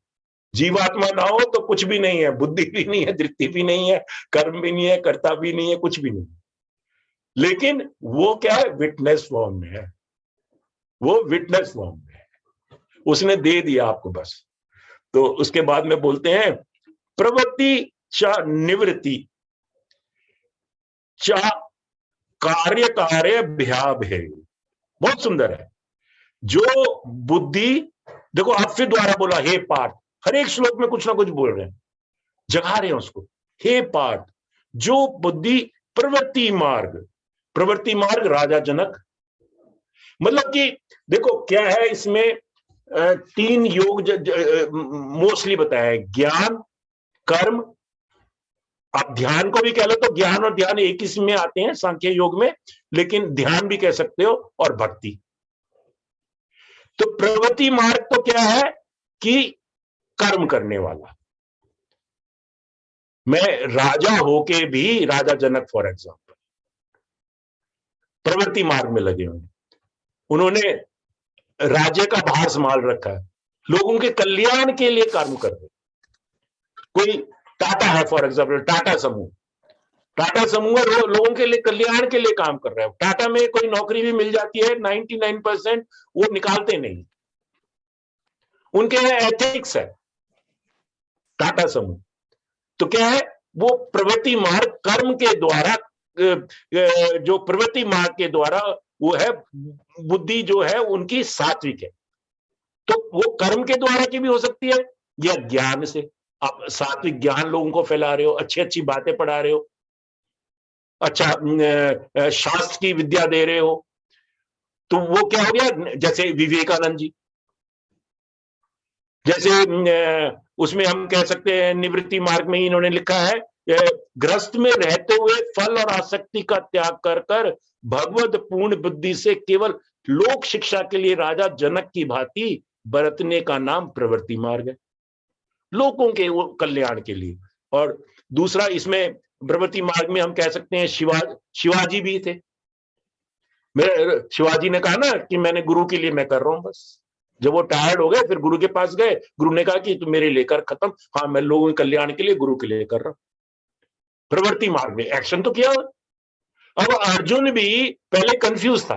जीवात्मा ना हो तो कुछ भी नहीं है, बुद्धि भी नहीं है, धृति भी नहीं है, कर्म भी नहीं है, कर्ता भी नहीं है, कुछ भी नहीं। लेकिन वो क्या है, विटनेस फॉर्म में है, वो विटनेस फॉर्म में है, उसने दे दिया आपको बस। तो उसके बाद में बोलते हैं प्रवृत्ति च निवृत्ति च कार्य कार्य भयाभेद। बहुत सुंदर है। जो बुद्धि, देखो आप फिर द्वारा बोला हे पार्थ, हर एक श्लोक में कुछ ना कुछ बोल रहे हैं, जगा रहे हैं उसको। हे पार्थ, जो बुद्धि प्रवृत्ति मार्ग, प्रवृत्ति मार्ग राजा जनक, मतलब कि देखो क्या है इसमें, 3 योग मोस्टली बताया है, ज्ञान, कर्म। आप ध्यान को भी कह लो तो ज्ञान और ध्यान एक ही में आते हैं सांख्य योग में, लेकिन ध्यान भी कह सकते हो, और भक्ति। तो प्रवृत्ति मार्ग तो क्या है कि कर्म करने वाला। मैं राजा होके भी, राजा जनक फॉर एग्जांपल, प्रवृत्ति मार्ग में लगे हुए, उन्होंने राज्य का भार संभाल रखा है, लोगों के कल्याण के लिए कर्म कर रहे। कोई टाटा है फॉर एग्जांपल, टाटा समूह, टाटा समूह लोगों के लिए कल्याण के लिए काम कर रहा है। टाटा में कोई नौकरी भी मिल जाती है, 99% वो निकालते नहीं, उनके यहाँ एथिक्स है टाटा समूह। तो क्या है, वो प्रवृत्ति मार्ग कर्म के द्वारा, जो प्रवृत्ति मार्ग के द्वारा वो है, बुद्धि जो है उनकी सात्विक है। तो वो कर्म के द्वारा की भी हो सकती है या ज्ञान से, आप सात्विक ज्ञान लोगों को फैला रहे हो, अच्छी अच्छी बातें पढ़ा रहे हो, अच्छा शास्त्र की विद्या दे रहे हो, तो वो क्या हो गया, जैसे विवेकानंद जी, जैसे उसमें हम कह सकते हैं निवृत्ति मार्ग में ही इन्होंने लिखा है, गृहस्थ में रहते हुए फल और आसक्ति का त्याग कर कर भगवत पूर्ण बुद्धि से केवल लोक शिक्षा के लिए राजा जनक की भांति बरतने का नाम प्रवृत्ति मार्ग है, लोगों के कल्याण के लिए। और दूसरा इसमें प्रवृत्ति मार्ग में हम कह सकते हैं शिवाजी भी थे। मेरे शिवाजी ने कहा ना कि मैंने गुरु के लिए मैं कर रहा हूं बस। जब वो टायर्ड हो गए फिर गुरु के पास गए, गुरु ने कहा कि तुम मेरे लेकर खत्म, हाँ मैं लोगों के कल्याण के लिए गुरु के लिए कर रहा हूं। प्रवृत्ति मार्ग में एक्शन तो किया। अब अर्जुन भी पहले कंफ्यूज था,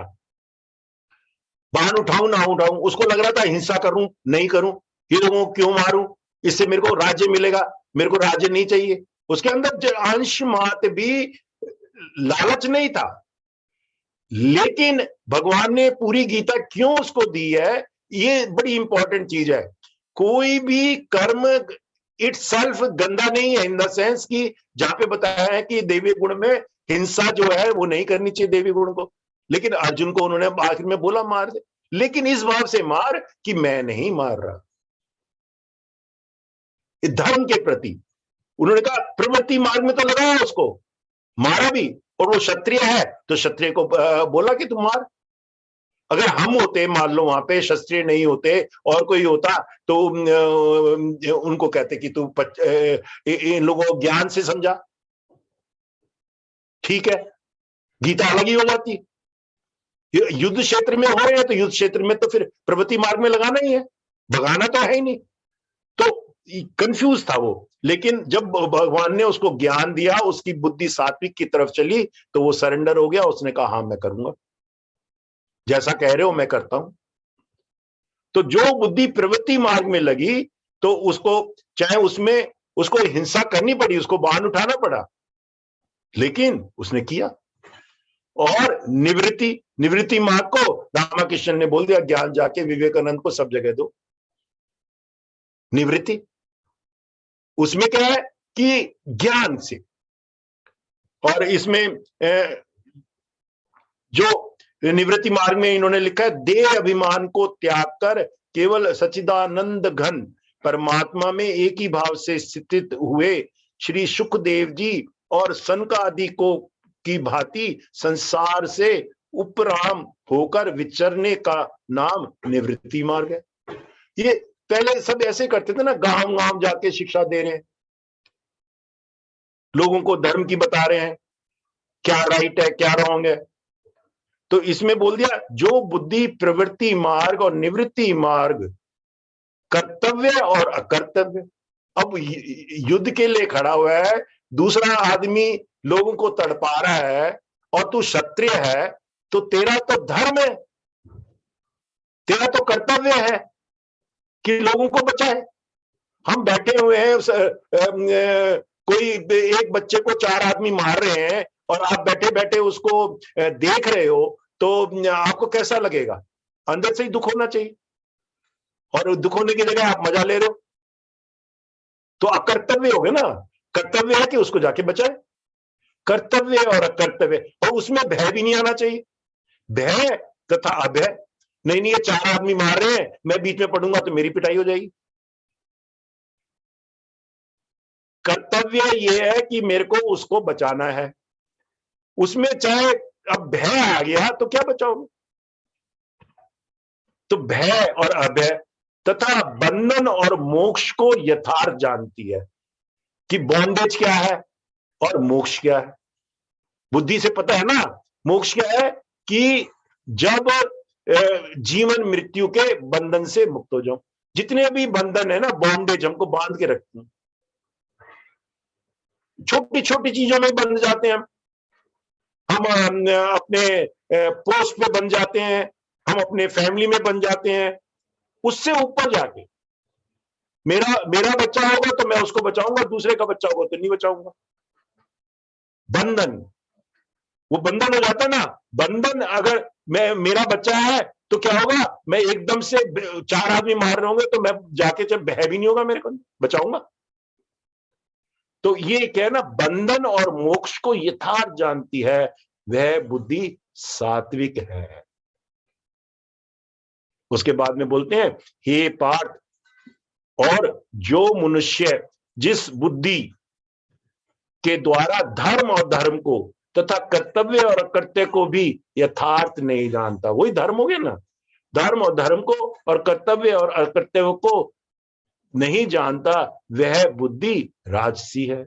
बाण उठाऊं ना उठाऊं, उसको लग रहा था हिंसा करूं नहीं करूं, ये लोगों को क्यों मारूं, इससे मेरे को राज्य मिलेगा, मेरे को राज्य नहीं चाहिए। उसके अंदर अंश मात्र भी लालच नहीं था। लेकिन भगवान ने पूरी गीता क्यों उसको दी है, ये बड़ी इंपॉर्टेंट चीज है। कोई भी कर्म इटसेल्फ गंदा नहीं है, इन द सेंस कि जहां पे बताया है कि देवी गुण में हिंसा जो है वो नहीं करनी चाहिए देवी गुण को, लेकिन अर्जुन को उन्होंने आखिर में बोला मार दे, लेकिन इस भाव से मार कि मैं नहीं मार रहा, धर्म के प्रति। उन्होंने कहा प्रवृत्ति मार्ग में तो लगाया उसको, मारा भी, और वो क्षत्रिय है तो क्षत्रिय को बोला कि तुम मार। अगर हम होते, मान लो वहां पे क्षत्रिय नहीं होते और कोई होता, तो उनको कहते कि तू इन लोगों को ज्ञान से समझा, ठीक है, गीता अलग ही हो जाती। युद्ध क्षेत्र में हो रहे हैं तो युद्ध क्षेत्र में तो फिर प्रवृत्ति मार्ग में लगाना ही है, भगाना तो है ही नहीं। तो कंफ्यूज था वो, लेकिन जब भगवान ने उसको ज्ञान दिया, उसकी बुद्धि सात्विक की तरफ चली, तो वो सरेंडर हो गया, उसने कहा हाँ मैं करूंगा, जैसा कह रहे हो मैं करता हूं। तो जो बुद्धि प्रवृत्ति मार्ग में लगी, तो उसको चाहे उसमें उसको हिंसा करनी पड़ी, उसको बाहर उठाना पड़ा, लेकिन उसने किया। और निवृत्ति मार्ग को रामाकृष्ण ने बोल दिया, ज्ञान जाके विवेकानंद को सब जगह दो। निवृत्ति उसमें क्या है कि ज्ञान से, और इसमें जो निवृत्ति मार्ग में इन्होंने लिखा है, देह अभिमान को त्याग कर केवल सच्चिदानंद घन परमात्मा में एक ही भाव से स्थित हुए श्री सुखदेव जी और सनकादि को की भांति संसार से उपराम होकर विचरने का नाम निवृत्ति मार्ग है। ये पहले सब ऐसे करते थे ना, गांव गांव जाके शिक्षा दे रहे हैं, लोगों को धर्म की बता रहे हैं, क्या राइट है क्या रॉन्ग है। तो इसमें बोल दिया जो बुद्धि प्रवृत्ति मार्ग और निवृत्ति मार्ग, कर्तव्य और अकर्तव्य। अब युद्ध के लिए खड़ा हुआ है, दूसरा आदमी लोगों को तड़पा रहा है, और तू क्षत्रिय है, तो तेरा तो धर्म है, तेरा तो कर्तव्य है कि लोगों को बचाए। हम बैठे हुए हैं, कोई एक बच्चे को 4 आदमी मार रहे हैं और आप बैठे बैठे उसको देख रहे हो, तो आपको कैसा लगेगा? अंदर से ही दुख होना चाहिए, और दुख होने की जगह आप मजा ले रहे हो, तो अकर्तव्य हो गया ना। कर्तव्य है कि उसको जाके बचाए, कर्तव्य और अकर्तव्य, और उसमें भय भी नहीं आना चाहिए। भय तथा अभय नहीं, ये 4 आदमी मार रहे हैं, मैं बीच में पढ़ूंगा तो मेरी पिटाई हो जाएगी। कर्तव्य ये है कि मेरे को उसको बचाना है, उसमें चाहे अब भय आ गया तो क्या बचाओगे। तो भय और अभय तथा बंधन और मोक्ष को यथार्थ जानती है कि बॉन्डेज क्या है और मोक्ष क्या है। बुद्धि से पता है ना, मोक्ष क्या है कि जब जीवन मृत्यु के बंधन से मुक्त हो जाओ। जितने भी बंधन है ना, बॉन्डेज हमको बांध के रखते हैं, छोटी छोटी चीजों में बंध जाते हैं हम अपने पोस्ट पे बन जाते हैं, हम अपने फैमिली में बन जाते हैं। उससे ऊपर जाके मेरा बच्चा होगा तो मैं उसको बचाऊंगा, दूसरे का बच्चा होगा तो नहीं बचाऊंगा। बंधन, वो बंधन हो जाता ना। बंधन अगर मेरा बच्चा है तो क्या होगा, मैं एकदम से 4 आदमी मार रहे होंगे तो मैं जाके जब भय भी नहीं होगा, मेरे को बचाऊंगा। तो ये क्या है ना, बंधन और मोक्ष को यथार्थ जानती है, वह बुद्धि सात्विक है। उसके बाद में बोलते हैं, हे पार्थ, और जो मनुष्य जिस बुद्धि के द्वारा धर्म और धर्म को तथा कर्तव्य और अकर्तव्य को भी यथार्थ नहीं जानता, वही धर्म हो गया ना। धर्म और धर्म को और कर्तव्य और अकर्तव्य को नहीं जानता, वह बुद्धि राजसी है।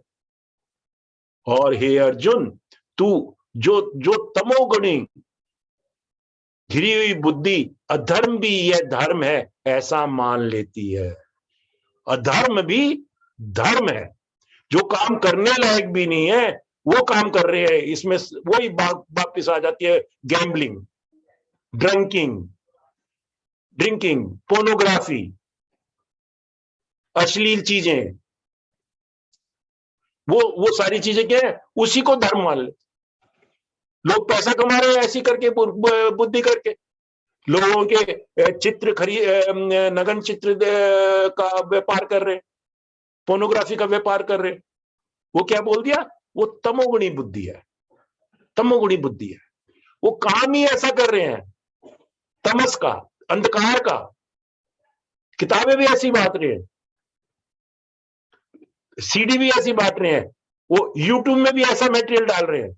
और हे अर्जुन, तू जो तमोगुणी घिरी हुई बुद्धि अधर्म भी यह धर्म है ऐसा मान लेती है। अधर्म भी धर्म है, जो काम करने लायक भी नहीं है वो काम कर रहे हैं। इसमें वही वापिस आ जाती है, गैम्बलिंग, ड्रिंकिंग, पोर्नोग्राफी, अश्लील चीजें, वो सारी चीजें क्या है, उसी को धर्म मान ले। लोग पैसा कमा रहे हैं ऐसी करके, बुद्धि करके, लोगों के चित्र नग्न चित्र का व्यापार कर रहे, पोर्नोग्राफी का व्यापार कर रहे। वो क्या बोल दिया, वो तमोगुणी बुद्धि है, तमोगुणी बुद्धि है। वो काम ही ऐसा कर रहे हैं, तमस का, अंधकार का। किताबें भी ऐसी बांट रहे हैं, सीडी भी ऐसी बांट रहे हैं, वो यूट्यूब में भी ऐसा मटेरियल डाल रहे हैं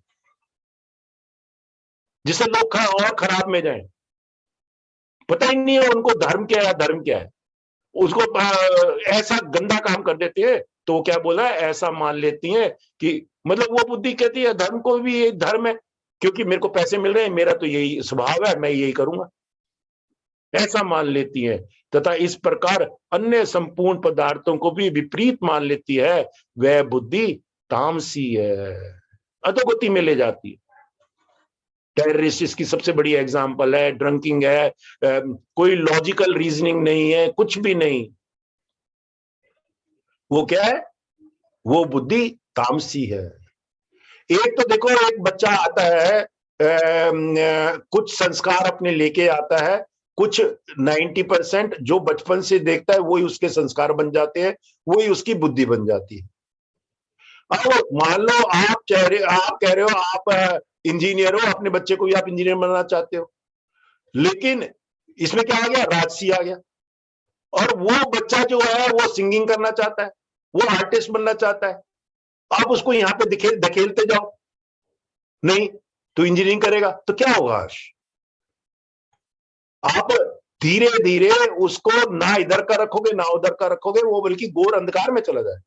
जिससे लोग और खराब में जाएं। पता ही नहीं है उनको धर्म क्या है, धर्म क्या है। उसको ऐसा गंदा काम कर देते हैं, तो वो क्या बोला, ऐसा मान लेती हैं कि मतलब वो बुद्धि कहती है धर्म को भी ये धर्म है, क्योंकि मेरे को पैसे मिल रहे हैं, मेरा तो यही स्वभाव है, मैं यही करूंगा, ऐसा मान लेती है। तथा इस प्रकार अन्य संपूर्ण पदार्थों को भी विपरीत मान लेती है, वह बुद्धि तामसी है, अधोगति में ले जाती है। टेररिस्ट इसकी सबसे बड़ी एग्जांपल है, ड्रंकिंग है, कोई लॉजिकल रीजनिंग नहीं है, कुछ भी नहीं। वो क्या है, वो बुद्धि तामसी है। एक तो देखो, एक बच्चा आता है, कुछ संस्कार अपने लेके आता है, कुछ 90% जो बचपन से देखता है वही उसके संस्कार बन जाते हैं, वही उसकी बुद्धि बन जाती है। अब मान लो आप कह रहे हो आप इंजीनियर हो, अपने बच्चे को भी आप इंजीनियर बनाना चाहते हो, लेकिन इसमें क्या आ गया, राजसी आ गया, और वो बच्चा जो है वो सिंगिंग करना चाहता है, वो आर्टिस्ट बनना चाहता है। आप उसको यहां पे धकेलते जाओ, नहीं तो इंजीनियरिंग करेगा, तो क्या होगा, आप धीरे धीरे उसको ना इधर का रखोगे ना उधर का रखोगे, वो बल्कि घोर अंधकार में चला जाए।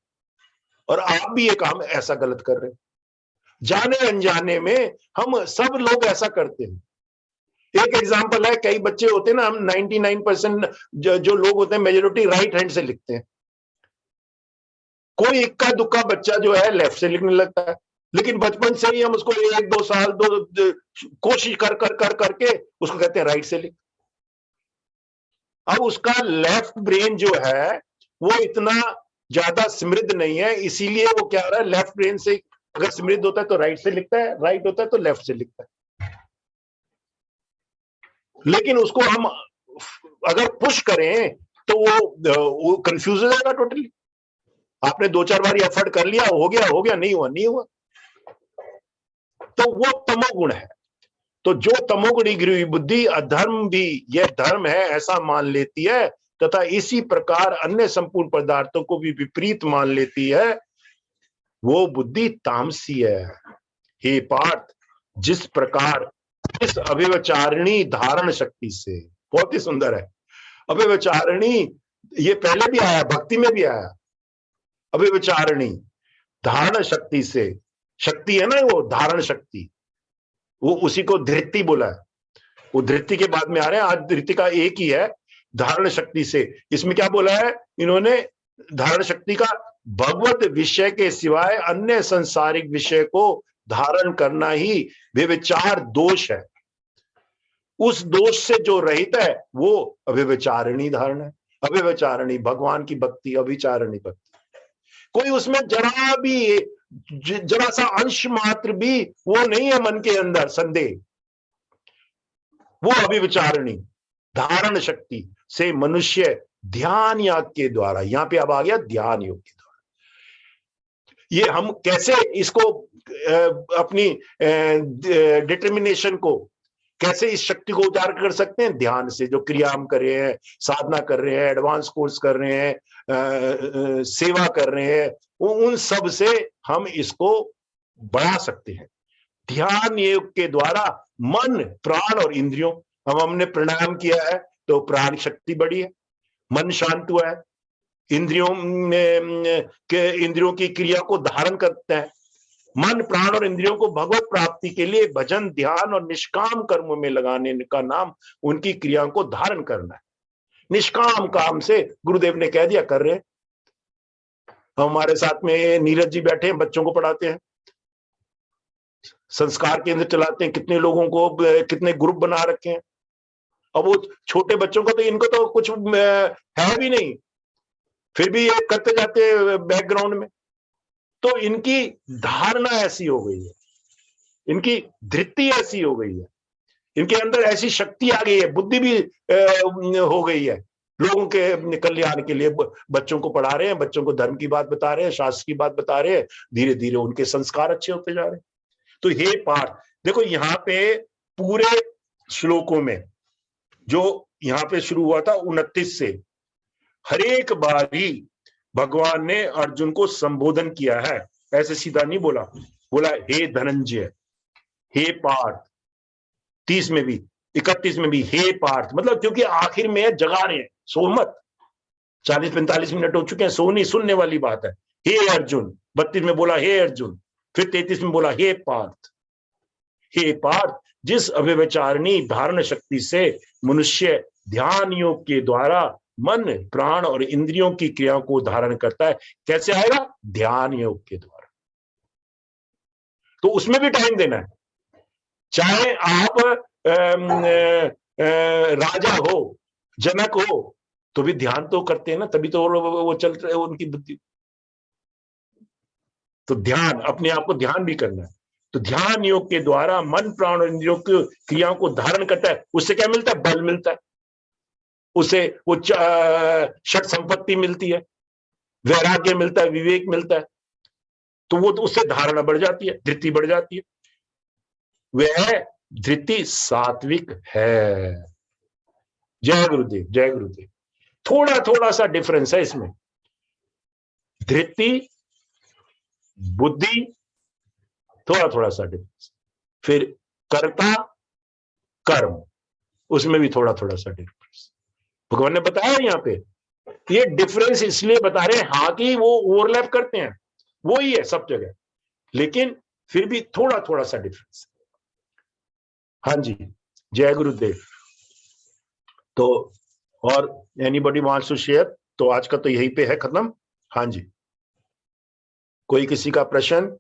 और आप भी ये काम ऐसा गलत कर रहे हैं, जाने अनजाने में हम सब लोग ऐसा करते हैं। एक एग्जांपल है, कई बच्चे होते हैं ना, हम 99% जो लोग होते हैं मेजोरिटी राइट हैंड से लिखते हैं, कोई इक्का दुक्का बच्चा जो है लेफ्ट से लिखने लगता है, लेकिन बचपन से ही हम उसको 1-2 साल कोशिश कर करके उसको कहते हैं राइट से लिख। अब उसका लेफ्ट ब्रेन जो है वो इतना ज्यादा समृद्ध नहीं है, इसीलिए वो क्या हो रहा है, लेफ्ट ब्रेन से अगर समृद्ध होता है तो राइट से लिखता है, राइट होता है तो लेफ्ट से लिखता है। लेकिन उसको हम अगर पुश करें तो वो कंफ्यूज हो जाएगा टोटली। आपने 2-4 बार एफर्ट कर लिया, हो गया, नहीं हुआ, तो वो तमोगुण है। तो जो तमोगुणी गिरी हुई बुद्धि अधर्म भी यह धर्म है ऐसा मान लेती है, तथा इसी प्रकार अन्य संपूर्ण पदार्थों को भी विपरीत मान लेती है, वो बुद्धि तामसी है। हे पार्थ, जिस प्रकार इस अव्यभिचारिणी धारण शक्ति से, बहुत ही सुंदर है, अव्यभिचारिणी ये पहले भी आया, भक्ति में भी आया, अव्यभिचारिणी धारण शक्ति से, शक्ति है ना वो धारण शक्ति, वो उसी को धृति बोला है, वो धृति के बाद में आ रहे हैं, आज धृति का एक ही है, धारण शक्ति से। इसमें क्या बोला है इन्होंने, धारण शक्ति का भगवत विषय के सिवाय अन्य संसारिक विषय को धारण करना ही व्यभिचार दोष है। उस दोष से जो रहित है वो अव्यभिचारिणी धारण है। अव्यभिचारिणी भगवान की भक्ति, अभिचारिणी भक्ति, कोई उसमें जरा सा अंश मात्र भी वो नहीं है मन के अंदर संदेह, वो अभिविचारणी धारण शक्ति से मनुष्य ध्यान योग के द्वारा, यहां पे अब आ गया ध्यान योग के द्वारा, ये हम कैसे इसको अपनी डिटर्मिनेशन को, कैसे इस शक्ति को उजागर कर सकते हैं, ध्यान से। जो क्रिया हम कर रहे हैं, साधना कर रहे हैं, एडवांस कोर्स कर रहे हैं, सेवा कर रहे हैं, उन सब से हम इसको बढ़ा सकते हैं ध्यान योग के द्वारा। मन, प्राण और इंद्रियों, अब हमने प्राणायाम किया है तो प्राण शक्ति बढ़ी है, मन शांत हुआ है, इंद्रियों की क्रिया को धारण करते हैं। मन, प्राण और इंद्रियों को भगवत प्राप्ति के लिए भजन, ध्यान और निष्काम कर्मों में लगाने का नाम उनकी क्रियाओं को धारण करना है। निष्काम काम से गुरुदेव ने कह दिया कर रहे हैं। हमारे साथ में नीरज जी बैठे हैं, बच्चों को पढ़ाते हैं, संस्कार केंद्र चलाते हैं, कितने लोगों को, कितने ग्रुप बना रखे हैं। अब वो छोटे बच्चों को तो, इनको तो कुछ है भी नहीं, फिर भी ये करते जाते हैं बैकग्राउंड में। तो इनकी धारणा ऐसी हो गई है, इनकी धृति ऐसी हो गई है, इनके अंदर ऐसी शक्ति आ गई है, बुद्धि भी हो गई है, लोगों के कल्याण के लिए बच्चों को पढ़ा रहे हैं, बच्चों को धर्म की बात बता रहे हैं, शास्त्र की बात बता रहे हैं, धीरे धीरे उनके संस्कार अच्छे होते जा रहे हैं। तो हे पार्थ, देखो यहाँ पे पूरे श्लोकों में जो यहाँ पे शुरू हुआ था 29 से, हर एक बार ही भगवान ने अर्जुन को संबोधन किया है। ऐसे सीधा नहीं बोला, बोला हे धनंजय, हे पार्थ। 30 में भी, 31 में भी हे पार्थ, मतलब क्योंकि आखिर में जगा रहे हैं, सो मत, 40-45 मिनट हो चुके हैं, सो नहीं, सुनने वाली बात है। हे अर्जुन, 32 में बोला हे अर्जुन, फिर 33 में बोला हे पार्थ। हे पार्थ, जिस अव्यभिचारिणी धारण शक्ति से मनुष्य ध्यान योग के द्वारा मन, प्राण और इंद्रियों की क्रियाओं को धारण करता है, कैसे आएगा? ध्यान योग के द्वारा। तो उसमें भी टाइम देना है। चाहे आप राजा हो, जनक हो, तो भी ध्यान तो करते हैं ना, तभी तो वो चलते हैं उनकी बुद्धि। तो ध्यान, अपने आप को ध्यान भी करना है। तो ध्यान योग के द्वारा मन, प्राण और इंद्रियों की क्रियाओं को धारण करता है। उससे क्या मिलता है? बल मिलता है, उसे वो षट संपत्ति मिलती है, वैराग्य मिलता है, विवेक मिलता है। तो वो तो उससे धारणा बढ़ जाती है, धृति बढ़ जाती है। वह धृति सात्विक है। जय गुरुदेव, जय गुरुदेव। थोड़ा थोड़ा सा डिफरेंस है इसमें। धृति, बुद्धि, थोड़ा थोड़ा सा डिफरेंस। फिर कर्ता, कर्म, उसमें भी थोड़ा थोड़ा सा डिफरेंस भगवान ने बताया यहाँ पे। ये डिफरेंस इसलिए बता रहे हैं, हाँ कि वो ओवरलैप करते हैं, वो ही है सब जगह, लेकिन फिर भी थोड़ा थोड़ा सा डिफरेंस। हाँ जी, जय गुरुदेव। तो और एनीबॉडी वांट्स टू शेयर? तो आज का तो यहीं पे है खत्म। हाँ जी, कोई किसी का प्रश्न?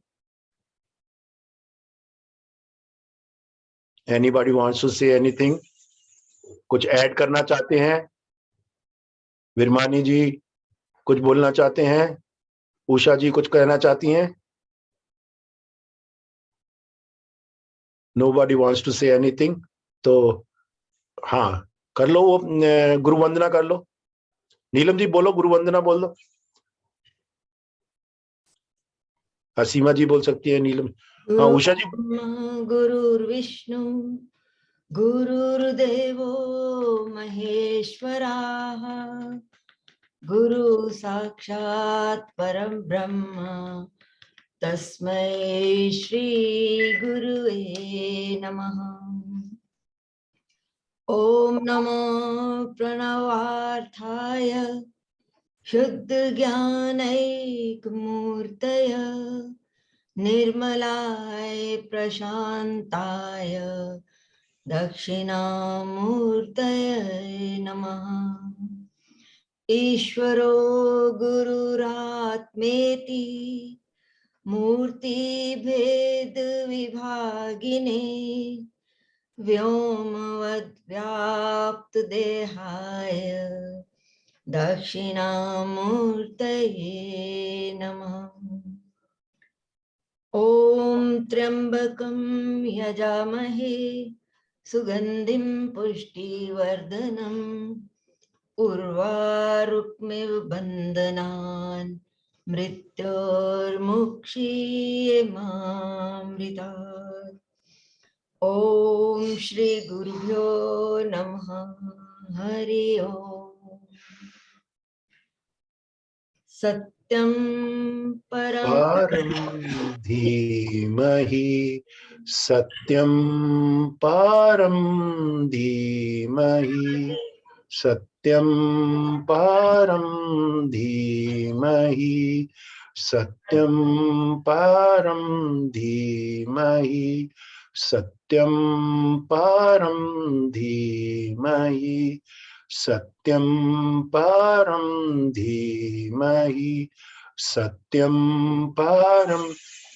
Anybody wants to say anything? कुछ ऐड करना चाहते हैं? विरमानी जी कुछ बोलना चाहते हैं? उषा जी कुछ कहना चाहती हैं? Nobody wants to say anything? तो हाँ, कर लो वो, गुरु वंदना कर लो। नीलम जी बोलो, गुरु वंदना बोल दो। सीमा जी बोल सकती है, नीलम। हाँ उषा जी। गुरुर्विष्णु गुरुर्देवो महेश्वराः, गुरु साक्षात् परं ब्रह्म, तस्मै श्री गुरुवे नमः। ओम नमो प्रणवार्थाय शुद्ध ज्ञानैकमूर्तय, निर्मलाय प्रशांताय दक्षिणामूर्तये नमः। ईश्वरो गुरुरात्मेति मूर्तिभेद विभागिने, व्योमवद्व्याप्त देहाय दक्षिणामूर्तये नमः। ओम त्र्यंबकं यजामहे सुगंधिं पुष्टिवर्धनम्, उर्वारुकमिव बन्धनान् मृत्योर्मुक्षीयमामृतात्। ओम श्री गुरुभ्यो नमः। हरि ओम। सत्यं परम धीमहि, सत्यम परम धीमहि, सत्यम परम धीमहि, सत्यम परम धीमहि, सत्यम परम धीमहि, सत्यम परम धीमहि, सत्यम परम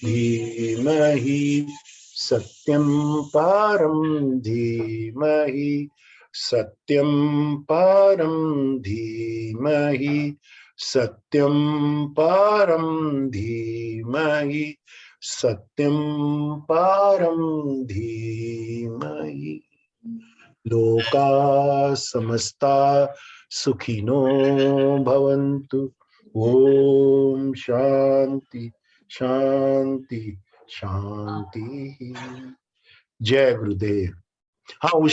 धीमहि, सत्यम परम धीमहि, सत्यम परम धीमहि, सत्यम परम धीमहि, सत्यम परम धीमहि। लोका समस्ता सुखिनो भवन्तु। ओम शांति शांति शांति। जय गुरुदेव। हाँ, उषा